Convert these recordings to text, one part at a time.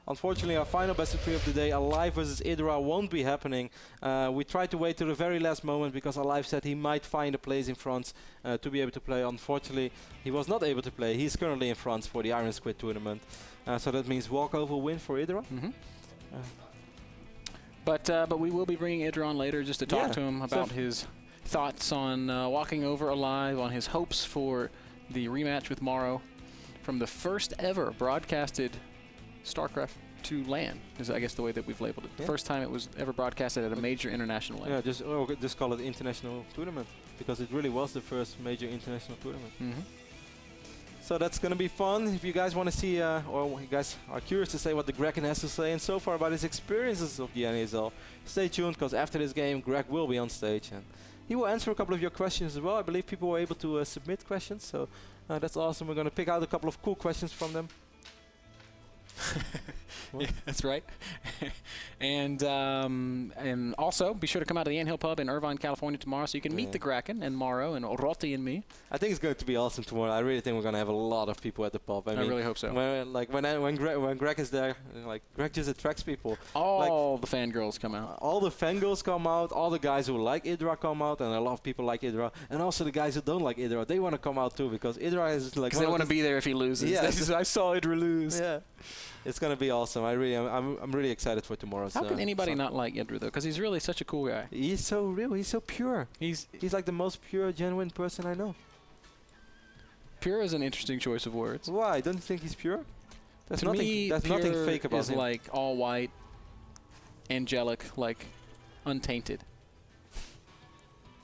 Unfortunately, our final best of 3 of the day, Alive versus Idra, won't be happening. We tried to wait to the very last moment because Alive said he might find a place in France to be able to play. Unfortunately, he was not able to play. He's currently in France for the Iron Squid tournament. So that means walkover win for Idra. But we will be bringing Idra on later just to talk to him about his thoughts on walking over Alive, on his hopes for the rematch with Morrow from the first ever broadcasted StarCraft 2 LAN, is I guess the way that we've labeled it. The first time it was ever broadcasted at a major international LAN. Yeah, just call it international tournament because it really was the first major international tournament. So that's going to be fun. If you guys want to see, or you guys are curious to say what the Kraken has to say and so far about his experiences of the NASL, stay tuned because after this game, Greg will be on stage and he will answer a couple of your questions as well. I believe people were able to submit questions, so that's awesome. We're going to pick out a couple of cool questions from them. Yeah, that's right. And also, be sure to come out to the Anthill Pub in Irvine, California tomorrow so you can meet the Kraken and Morrow and Rotti and me. I think it's going to be awesome tomorrow. I really think we're going to have a lot of people at the pub. I mean, really hope so. When Greg is there, like Greg just attracts people. All the fangirls come out. All the fangirls come out. All the guys who like Idra come out, and a lot of people like Idra. And also the guys who don't like Idra, they want to come out too because Idra is like. Because they want to be there if he loses. Yeah, I saw Idra lose. Yeah. It's gonna be awesome. I'm really excited for tomorrow's. How can anybody not like Idra though? Because he's really such a cool guy. He's so real. He's so pure. He's like the most pure, genuine person I know. Pure is an interesting choice of words. Why? Don't you think he's pure? There's to nothing. Me, there's nothing fake about is him. Like all white, angelic, like untainted.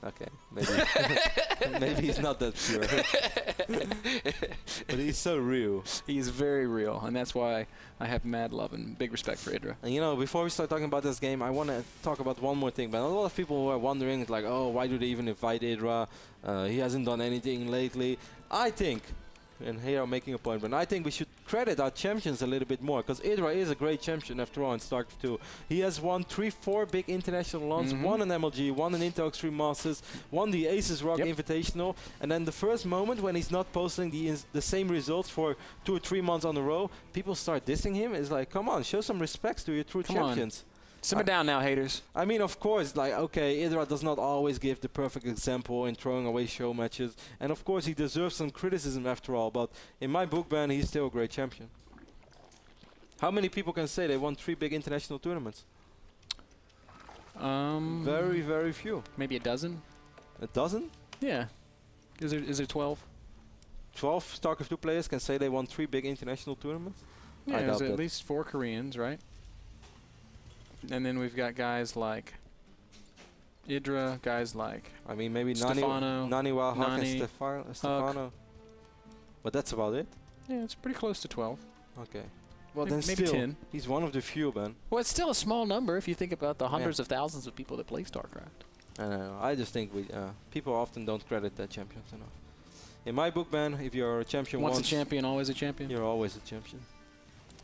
Okay, maybe maybe he's not that pure, but he's so real. He's very real, and that's why I have mad love and big respect for Idra. And you know, before we start talking about this game, I want to talk about one more thing. But a lot of people were wondering, like, oh, why do they even invite Idra? He hasn't done anything lately. I think, and here I'm making a point, but I think we should credit our champions a little bit more because Idra is a great champion after all in StarCraft 2. He has won 3-4 big international LANs, won an MLG, won an Intel Extreme Masters, won the Aces Rock Invitational, and then the first moment when he's not posting the same results for 2 or 3 months on a row, people start dissing him. It's like, come on, show some respect to your true champions. Simmer down now, haters. I mean, of course, like, okay, Idra does not always give the perfect example in throwing away show matches. And of course, he deserves some criticism after all. But in my book, Ben, he's still a great champion. How many people can say they won 3 big international tournaments? Very, very few. Maybe a dozen? A dozen? Yeah. Is there 12? 12 StarCraft 2 players can say they won 3 big international tournaments? Yeah, there's at least 4 Koreans, right? And then we've got guys like Idra, guys like I mean, maybe Stefano, Nani Wahak and Stefano. But that's about it? Yeah, it's pretty close to 12. Okay. Well, maybe then still, 10. He's one of the few, Ben. Well, it's still a small number if you think about the hundreds of thousands of people that play StarCraft. I know. I just think people often don't credit their champions enough. In my book, Ben, if you're a champion once a champion, always a champion? You're always a champion.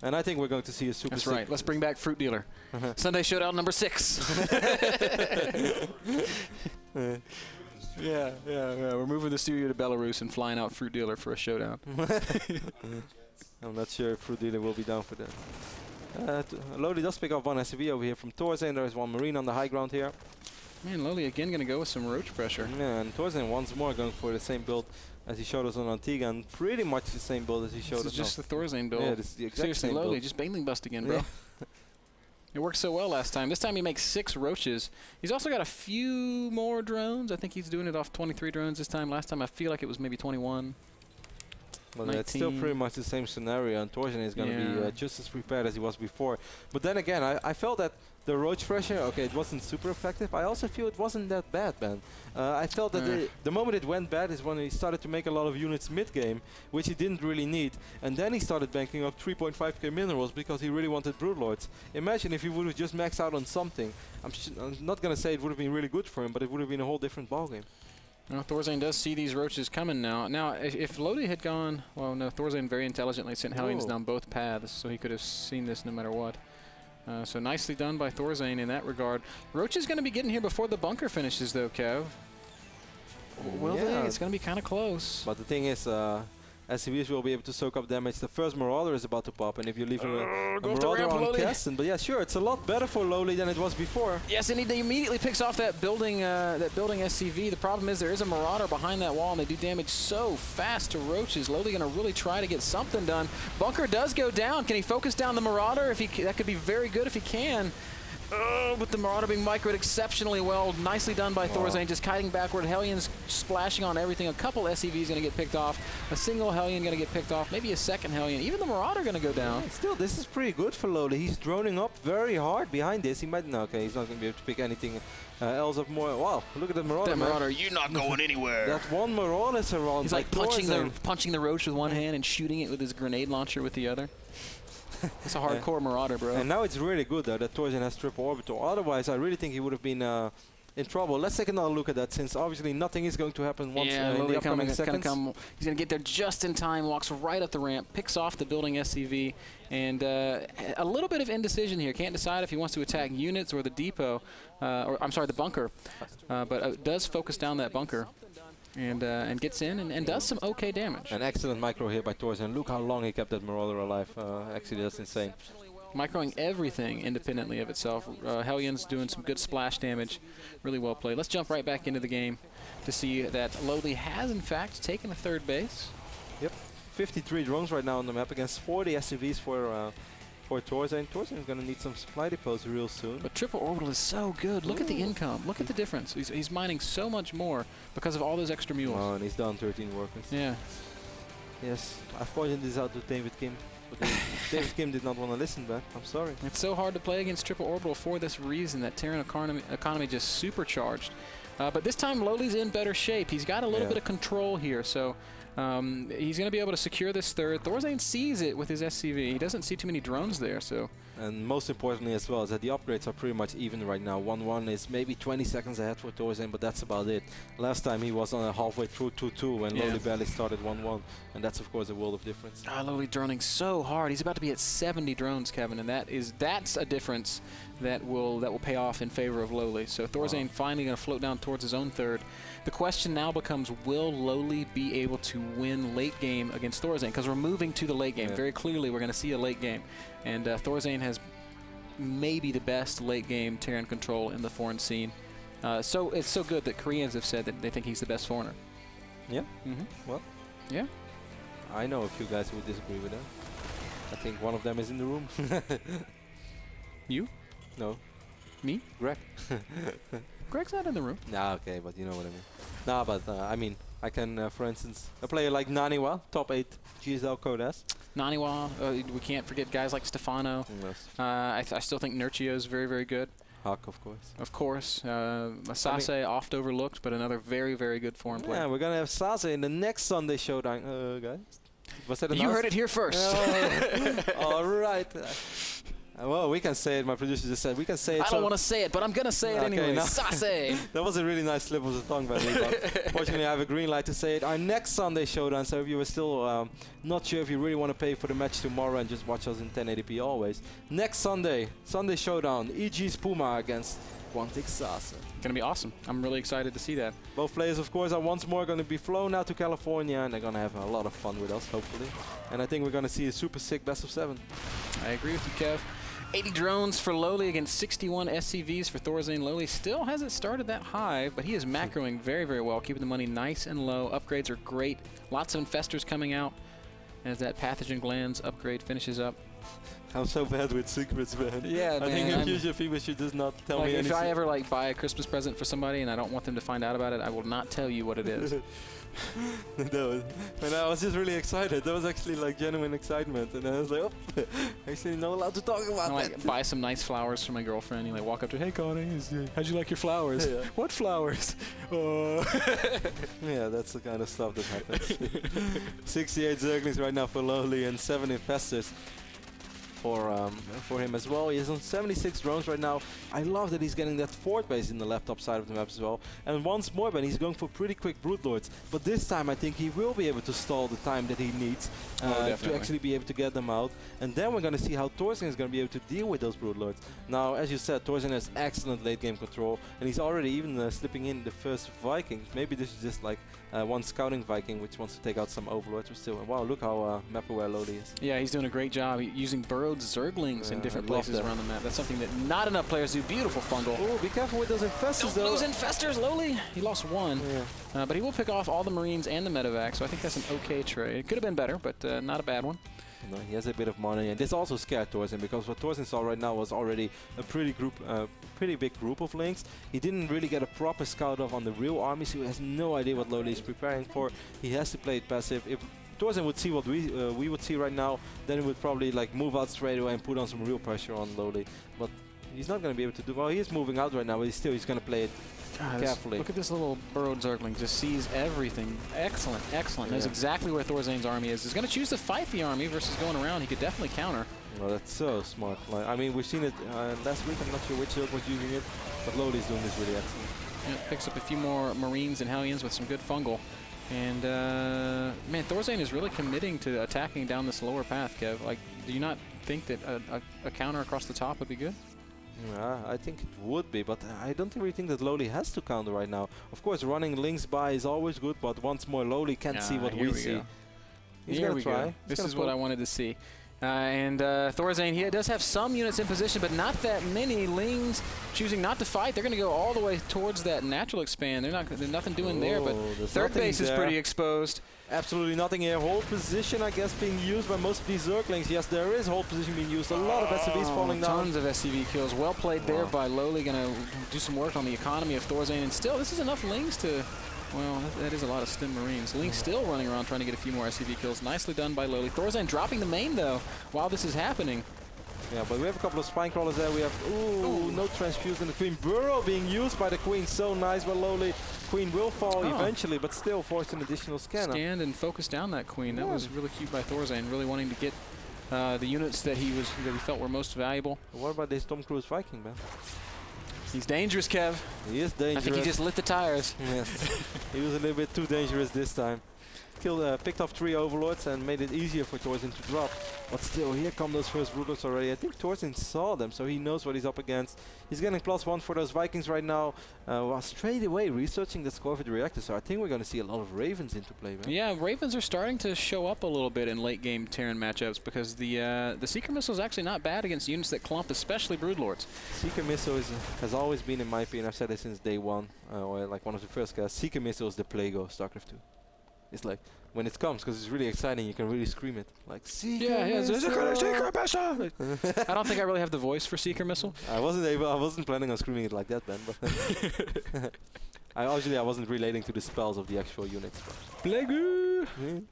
And I think we're going to see a super. That's right. Let's bring back Fruit Dealer. Sunday Showdown number 6. Yeah. We're moving the studio to Belarus and flying out Fruit Dealer for a showdown. I'm not sure if Fruit Dealer will be down for that. LoWeLy does pick up one SCV over here from ThorZaIN. There is one Marine on the high ground here. Man, LoWeLy again going to go with some roach pressure. Yeah, and ThorZaIN once more going for the same build as he showed us on Antigua, and pretty much the same build as he showed us. This is just the ThorZaIN build. Yeah, this is the exact Seriously, same LoWeLy, build. just Baneling Bust again, bro. It worked so well last time. This time he makes 6 roaches. He's also got a few more drones. I think he's doing it off 23 drones this time. Last time I feel like it was maybe 21. Well, it's still pretty much the same scenario, and ThorZaIN is going to be just as prepared as he was before. But then again, I felt that the roach pressure, okay, it wasn't super effective. I also feel it wasn't that bad, man. I felt that the moment it went bad is when he started to make a lot of units mid-game, which he didn't really need. And then he started banking up 3.5k minerals because he really wanted Broodlords. Imagine if he would have just maxed out on something. I'm not going to say it would have been really good for him, but it would have been a whole different ballgame. Well, ThorZaIN does see these roaches coming now. Now, if LoWeLy had gone, well, no, ThorZaIN very intelligently sent Hellions down both paths, so he could have seen this no matter what. So nicely done by ThorZaIN in that regard. Roach is going to be getting here before the bunker finishes, though, Kev. Will they? It's going to be kind of close. But the thing is, SCVs will be able to soak up damage. The first Marauder is about to pop, and if you leave a Marauder on LoWeLy. Keston, but yeah, sure, it's a lot better for LoWeLy than it was before. Yes, and he immediately picks off that building SCV. The problem is there is a Marauder behind that wall, and they do damage so fast to Roaches. LoWeLy going to really try to get something done. Bunker does go down. Can he focus down the Marauder? That could be very good if he can. With the Marauder being microed exceptionally well. Nicely done by ThorZaIN, just kiting backward. Hellions splashing on everything. A couple SCVs going to get picked off. A single Hellion going to get picked off. Maybe a second Hellion. Even the Marauder going to go down. Yeah, still, this is pretty good for LoWeLy. He's droning up very hard behind this. He might... No, okay, he's not going to be able to pick anything else up more. Wow, look at the Marauder. That Marauder, you're not going anywhere. That one Marauder is around. He's like punching the Roach with one hand and shooting it with his grenade launcher with the other. It's a hardcore Marauder, bro. And now it's really good, though, that ThorZaIN has triple orbital. Otherwise, I really think he would have been in trouble. Let's take another look at that, since obviously nothing is going to happen once in the upcoming seconds. He's going to get there just in time, walks right up the ramp, picks off the building SCV, and a little bit of indecision here. Can't decide if he wants to attack units or the depot, or I'm sorry, the bunker, but does focus down that bunker. And gets in and does some okay damage. An excellent micro here by ThorZaIN. Look how long he kept that Marauder alive. Actually, that's insane. Microing everything independently of itself. Hellion's doing some good splash damage. Really well played. Let's jump right back into the game to see that LoWeLy has, in fact, taken a third base. Yep. 53 drones right now on the map against 40 SCVs for ThorZaIN. ThorZaIN is going to need some supply depots real soon. But triple orbital is so good. Look at the income. Look at the difference. He's mining so much more because of all those extra mules. Oh, and he's down 13 workers. Yeah. Yes, I've pointed this out to David Kim, but David Kim did not want to listen, man. I'm sorry. It's so hard to play against triple orbital for this reason, that Terran economy just supercharged. But this time LoWeLy's in better shape. He's got a little bit of control here, so he's going to be able to secure this third. ThorZaIN sees it with his SCV. He doesn't see too many drones there, so. And most importantly as well is that the upgrades are pretty much even right now. 1-1 is maybe 20 seconds ahead for ThorZaIn, but that's about it. Last time he was on halfway through 2-2 when LoWeLy barely started 1-1, and that's of course a world of difference. LoWeLy droning so hard. He's about to be at 70 drones, Kevin, and that's a difference that will pay off in favor of LoWeLy. So ThorZaIN finally going to float down towards his own third. The question now becomes, will LoWeLy be able to win late game against ThorZaIN? Because we're moving to the late game. Very clearly, we're going to see a late game. And ThorZaIN has maybe the best late game Terran control in the foreign scene. So it's so good that Koreans have said that they think he's the best foreigner. Yeah? Well, yeah. I know a few guys who would disagree with that. I think one of them is in the room. You? No. Me? Greg. Greg's not in the room. Nah, okay, but you know what I mean. Nah, but I mean, I can, for instance, a player like Naniwa, top 8 GSL code S. Naniwa, we can't forget guys like Stefano. Yes. I still think Nurchio is very, very good. Huck, of course. Of course. Masase, oft overlooked, but another very, very good foreign player. Yeah, we're going to have Sase in the next Sunday showdown, guys. Was that you heard it here first. All right. Well, we can say it. My producer just said we can say it. I don't want to say it, but I'm going to say it anyway. Sase! That was a really nice slip of the tongue by me, but fortunately I have a green light to say it. Our next Sunday showdown, so if you were still not sure if you really want to pay for the match tomorrow and just watch us in 1080p always. Next Sunday showdown, EG's Puma against Quantic Sase. Going to be awesome. I'm really excited to see that. Both players, of course, are once more going to be flown out to California, and they're going to have a lot of fun with us, hopefully. And I think we're going to see a super sick best of 7. I agree with you, Kev. 80 drones for LoWeLy against 61 SCVs for ThorZaIN. LoWeLy still hasn't started that high, but he is macroing very, very well, keeping the money nice and low. Upgrades are great. Lots of infestors coming out as that pathogen glands upgrade finishes up. I'm so bad with secrets, man. Yeah, I think in future people should just not tell me anything. If I ever buy a Christmas present for somebody and I don't want them to find out about it, I will not tell you what it is. When I was just really excited. That was actually genuine excitement, and I was like, oh, actually not allowed to talk about that. Buy some nice flowers for my girlfriend. You walk up to her, hey Connie, how'd you like your flowers? Yeah. What flowers? Yeah, that's the kind of stuff that happens. 68 Zerglings right now for LoWeLy and 7 infestors. for him as well. He is on 76 drones right now. I love that he's getting that fourth base in the left top side of the map as well. And once more, Ben, he's going for pretty quick Brood Lords. But this time I think he will be able to stall the time that he needs to actually be able to get them out. And then we're going to see how ThorZaIN is going to be able to deal with those Brood Lords. Now, as you said, ThorZaIN has excellent late game control, and he's already even slipping in the first Viking. Maybe this is just like one scouting Viking which wants to take out some Overlords, but still, wow, look how map aware LoWeLy is. Yeah, he's doing a great job using burrowed Zerglings in different places around the map. That's something that not enough players do. Beautiful fungal. Oh, be careful with those infestors though. Those infestors, LoWeLy. He lost one, but he will pick off all the Marines and the medevac, so I think that's an okay trade. It could have been better, but not a bad one. No, he has a bit of money, and this also scared ThorZaIN, because what ThorZaIN saw right now was already a pretty big group of links. He didn't really get a proper scout off on the real army, so he has no idea what LoWeLy is preparing for. He has to play it passive. If ThorZaIN would see what we would see right now, then he would probably like move out straight away and put on some real pressure on LoWeLy. But he's not going to be able to do. Well, he is moving out right now, but he's going to play it carefully. Look at this little burrowed Zergling. Just sees everything. Excellent, excellent. Knows exactly where ThorZaIN's army is. He's going to choose to fight the army versus going around. He could definitely counter. Well, that's so smart. Like, I mean, we've seen it last week. I'm not sure which Zerg was using it, but LoWeLy's doing this really excellent. Yeah, picks up a few more Marines and Hellions with some good fungal. And, man, ThorZaIN is really committing to attacking down this lower path, Kev. Like, do you not think that a counter across the top would be good? Yeah, I think it would be, but I don't really think that LoWeLy has to counter right now. Of course, running links by is always good, but once more, LoWeLy can't see what we see. He's going to try. This is what I wanted to see. And ThorZaIN, he does have some units in position, but not that many. Lings choosing not to fight. They're going to go all the way towards that natural expand. There's nothing doing there, but third base is pretty exposed. Absolutely nothing here. Hold position, I guess, being used by most of these Zerglings. Yes, there is hold position being used. A lot of SCVs falling down. Tons of SCV kills. Well played there by LoWeLy. Going to do some work on the economy of ThorZaIN. And still, this is enough Lings to... Well, that is a lot of stim Marines. Link still running around trying to get a few more SCV kills. Nicely done by LoWeLy. ThorZaIN dropping the main, though, while this is happening. Yeah, but we have a couple of spine crawlers there. We have, no transfuse, and the Queen Burrow being used by the Queen. So nice by LoWeLy. Queen will fall eventually, but still forced an additional scanner. Stand and focus down that Queen. That was really cute by ThorZaIN, really wanting to get the units that he felt were most valuable. What about this Tom Cruise Viking, man? He's dangerous, Kev. He is dangerous. I think he just lit the tires. Yes. He was a little bit too dangerous this time. Picked off 3 Overlords and made it easier for ThorZaIN to drop. But still, here come those first Brood Lords already. I think ThorZaIN saw them, so he knows what he's up against. He's getting +1 for those Vikings right now. While straight away researching the score for the reactor, so I think we're going to see a lot of Ravens into play. Man. Yeah, Ravens are starting to show up a little bit in late game Terran matchups, because the Seeker Missile is actually not bad against units that clump, especially Brood Lords. Seeker Missile has always been, in my opinion, I've said it since day one, or like one of the first guys, Seeker Missile is the Plague of StarCraft 2. It's like, when it comes, because it's really exciting, you can really scream it. Like, Seeker Missile! Seeker Missile! I don't think I really have the voice for Seeker Missile. I wasn't planning on screaming it like that, Ben, but I wasn't relating to the spells of the actual units. Plague!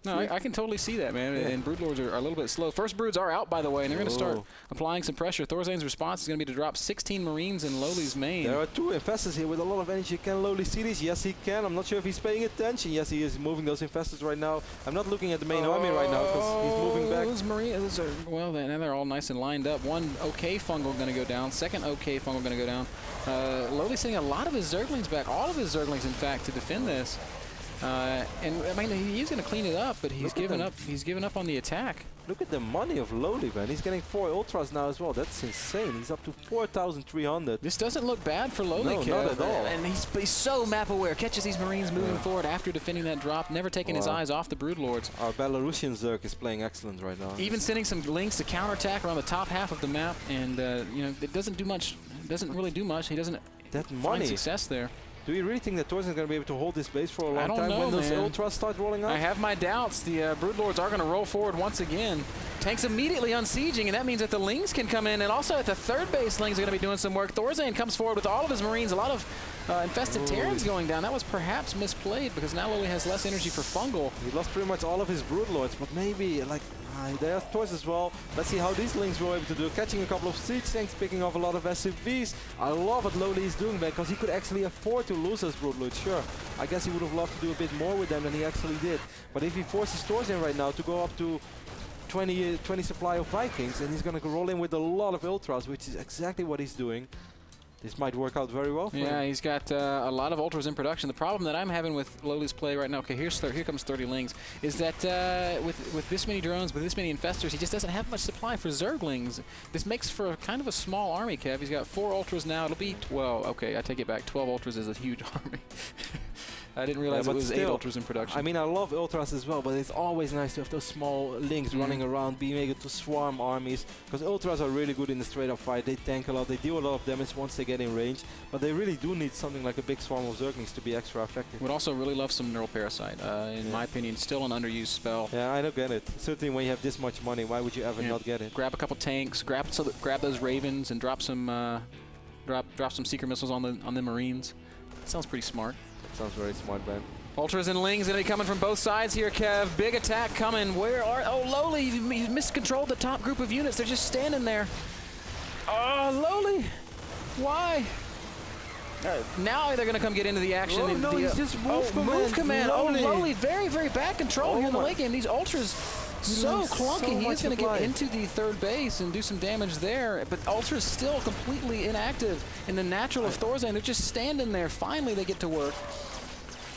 No, I can totally see that, man. And Brood Lords are a little bit slow. First Broods are out, by the way, and they're going to start applying some pressure. ThorZaIN's response is going to be to drop 16 Marines in LoWeLy's main. There are 2 infestors here with a lot of energy. Can LoWeLy see these? Yes, he can. I'm not sure if he's paying attention. Yes, he is moving those infestors right now. I'm not looking at the main army right now because he's moving back. Those Marines are, well, now they're all nice and lined up. One OK fungal going to go down. Second OK fungal going to go down. LoWeLy's sending a lot of his Zerglings back. All of his Zerglings, in fact, to defend this. And I mean, he's going to clean it up, but he's given up. He's given up on the attack. Look at the money of LoWeLy, man. He's getting 4 Ultras now as well. That's insane. He's up to 4,300. This doesn't look bad for LoWeLy. No, not at all. And he's so map aware. Catches these Marines moving forward after defending that drop. Never taking his eyes off the Brood Lords. Our Belarusian Zerg is playing excellent right now. Even sending some links to counterattack around the top half of the map, and you know, it doesn't do much. It doesn't really do much. He doesn't find success there. Do you really think that ThorZaIN is going to be able to hold this base for a long time when those Ultras start rolling out? I have my doubts. The Brood Lords are going to roll forward once again. Tanks immediately unsieging, and that means that the Lings can come in, and also at the third base, Lings are going to be doing some work. ThorZaIN comes forward with all of his Marines, a lot of infested Terrans going down. That was perhaps misplayed because now LoWeLy has less energy for fungal. He lost pretty much all of his Brood Lords, but maybe, like, they have Toys as well. Let's see how these Lings were able to do. Catching a couple of siege tanks, picking off a lot of SCVs. I love what LoWeLy is doing back because he could actually afford to lose his Brood Lords. Sure, I guess he would have loved to do a bit more with them than he actually did. But if he forces ThorZaIN right now to go up to 20 supply of Vikings, and he's going to roll in with a lot of Ultras, which is exactly what he's doing. This might work out very well for him. He's got a lot of Ultras in production. The problem that I'm having with LoWeLy's play right now, okay, here comes 30 Lings, is that with this many drones, with this many infestors, he just doesn't have much supply for Zerglings. This makes for kind of a small army, Kev. He's got 4 Ultras now. It'll be, well, okay, I take it back. 12 Ultras is a huge army. I didn't realize it was still 8 Ultras in production. I mean, I love Ultras as well, but it's always nice to have those small Lings running around, being able to swarm armies, because Ultras are really good in the straight-up fight. They tank a lot, they deal a lot of damage once they get in range, but they really do need something like a big swarm of Zerglings to be extra effective. Would also really love some Neural Parasite. In my opinion, still an underused spell. Yeah, I don't get it. Certainly when you have this much money, why would you ever not get it? Grab a couple tanks, grab those Ravens, and drop some drop some Seeker missiles on the Marines. That sounds pretty smart. That sounds very smart, Ben. Ultras and Lings going to be coming from both sides here, Kev. Big attack coming. Where are... Oh, LoWeLy, you miscontrolled the top group of units. They're just standing there. Oh, LoWeLy. Why? Now they're going to come get into the action. Oh, no, he's just move command. LoWeLy, very, very bad control here in the late game. These Ultras... So clunky. He is going to get into the third base and do some damage there, but Ultra's still completely inactive in the natural of ThorZaIN. They're just standing there. Finally, they get to work.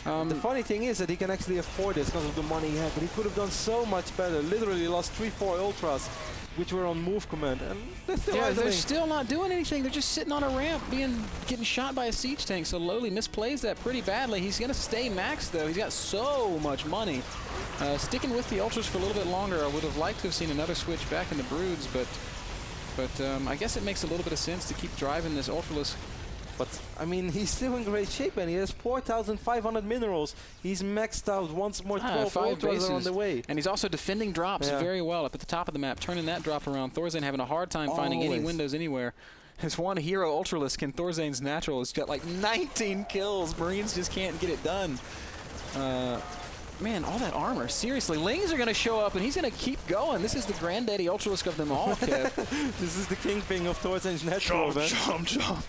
The funny thing is that he can actually afford this because of the money he had, but he could have done so much better. Literally lost 3-4 Ultras, which were on move command, and they're still not doing anything. They're just sitting on a ramp, getting shot by a siege tank. So LoWeLy misplays that pretty badly. He's going to stay maxed though. He's got so much money. Sticking with the Ultras for a little bit longer. I would have liked to have seen another switch back in the Broods, but I guess it makes a little bit of sense to keep driving this Ultraless. But, I mean, he's still in great shape, and he has 4,500 minerals. He's maxed out. Once more, 12 Ultras are on the way. And he's also defending drops very well up at the top of the map, turning that drop around. ThorZaIN having a hard time finding any windows anywhere. His one hero Ultraless, ThorZaIN's natural, has got like 19 kills. Marines just can't get it done. Man, all that armor. Seriously, Lings are going to show up, and he's going to keep going. This is the granddaddy Ultralisk of them all, Kev. This is the kingpin of ThorZaIN's natural, man. Jump.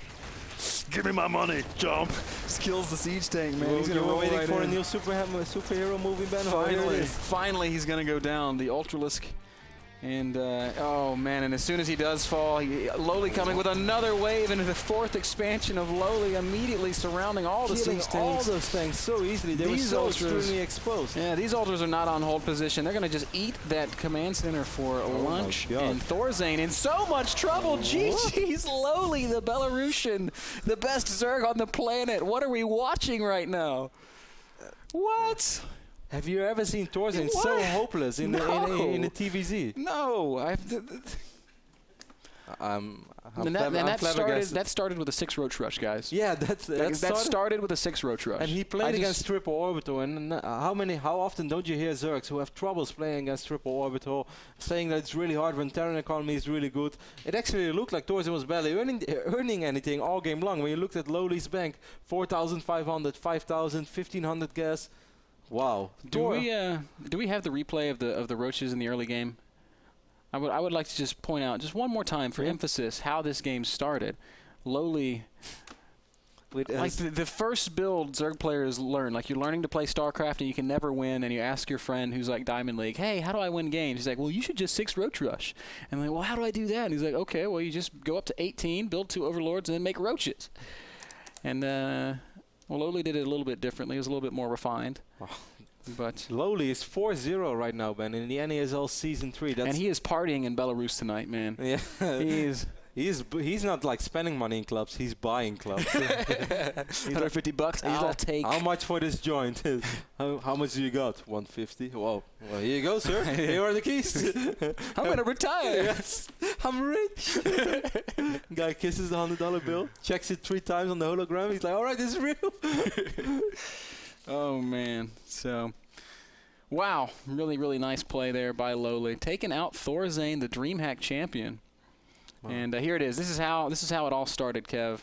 Give me my money, jump. Just kills the siege tank, man. Well, he's going to roll waiting right for in. a new superhero movie, Ben. Finally, he's going to go down, the Ultralisk. And, oh, man, and as soon as he does fall, LoWeLy coming with another wave into the 4th expansion of LoWeLy, immediately surrounding all the siege tanks. All those tanks so easily. They were so extremely exposed. Yeah, these Ultras are not on hold position. They're going to just eat that command center for lunch. And ThorZaIN in so much trouble. GG's LoWeLy, the Belarusian, the best Zerg on the planet. What are we watching right now? What? Have you ever seen ThorZaIN so hopeless in the TVZ? No. That started with a 6 Roach Rush, guys. Yeah, that started with a 6 Roach Rush. And he played against Triple Orbital. And how often don't you hear Zergs who have troubles playing against Triple Orbital, saying that it's really hard when Terran economy is really good? It actually looked like ThorZaIN was barely earning anything all game long. When you looked at LoWeLy's bank, 4,500, 5,000, 1,500 gas. Wow. Do we have the replay of the Roaches in the early game? I would like to just point out just one more time for emphasis how this game started. LoWeLy, like the first build Zerg players learn, like you're learning to play StarCraft and you can never win, and you ask your friend who's like Diamond League, hey, how do I win games? He's like, well, you should just 6 Roach Rush. And I'm like, well, how do I do that? And he's like, okay, well, you just go up to 18, build 2 Overlords, and then make Roaches. And well, LoWeLy did it a little bit differently. It was a little bit more refined. Wow. But LoWeLy is 4-0 right now, Ben, in the NASL Season 3. And he is partying in Belarus tonight, man. Yeah. He's not like spending money in clubs. He's buying clubs. $150. I'll take. How much for this joint? How much do you got? 150. Well, here you go, sir. Here are the keys. I'm gonna retire. Yes, I'm rich. Guy kisses the $100 bill, checks it 3 times on the hologram. He's like, all right, this is real. Oh man. So, wow, really, really nice play there by LoWeLy, taking out ThorZaIN, the DreamHack champion. Wow. And here it is. This is how it all started, Kev.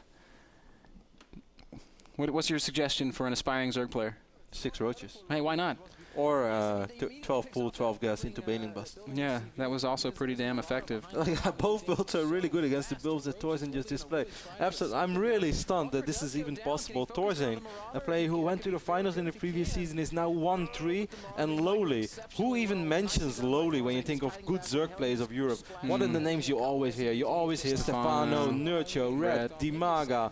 What's your suggestion for an aspiring Zerg player? 6 Roaches. Hey, why not? Or 12 pull, 12 gas into Baning Bust. Yeah, that was also pretty damn effective. Like, both builds are really good against the builds that ThorZaIN just displayed. Absolutely, I'm really stunned that this is even possible. ThorZaIN, a player who went to the finals in the previous season, is now 1-3, and LoWeLy. Who even mentions LoWeLy when you think of good Zerg players of Europe? What are the names you always hear? You always hear Stefano, Nurcho, Red, Dimaga,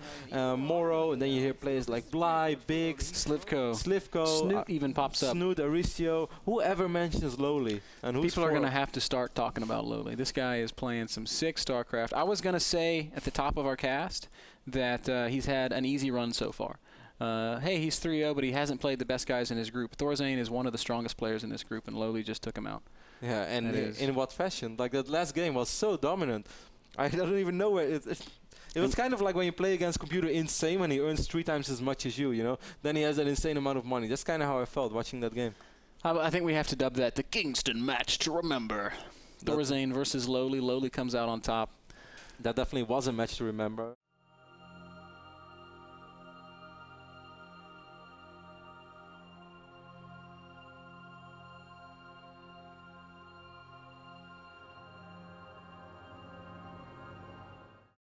Moro, and then you hear players like Bly, Biggs, Slivko, Snoot even pops up. Snoot, Aricio, whoever mentions LoWeLy. And people are going to have to start talking about LoWeLy. This guy is playing some sick StarCraft. I was going to say at the top of our cast that he's had an easy run so far. Hey, he's 3-0, but he hasn't played the best guys in his group. ThorZaIN is one of the strongest players in this group, and LoWeLy just took him out. Yeah, and in what fashion? Like, that last game was so dominant. I don't even know where it was kind of like when you play against Computer Insane when he earns 3 times as much as you know? Then he has an insane amount of money. That's kind of how I felt watching that game. I think we have to dub that the Kingston match to remember. ThorZaIN versus LoWeLy. LoWeLy comes out on top. That definitely was a match to remember.